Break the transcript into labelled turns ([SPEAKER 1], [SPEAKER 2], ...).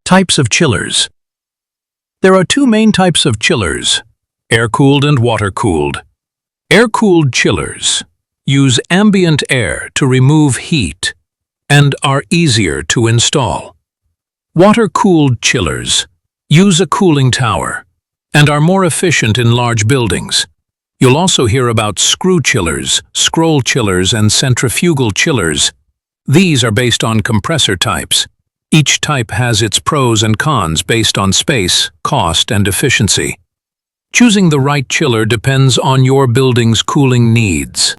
[SPEAKER 1] Types of chillers. There are two main types of chillers, air-cooled and water-cooled. Air-cooled chillers use ambient air to remove heat and are easier to install. Water-cooled chillers use a cooling tower and are more efficient in large buildings. You'll also hear about screw chillers, scroll chillers, and centrifugal chillers. These are based on compressor types. Each type has its pros and cons based on space, cost, and efficiency. Choosing the right chiller depends on your building's cooling needs.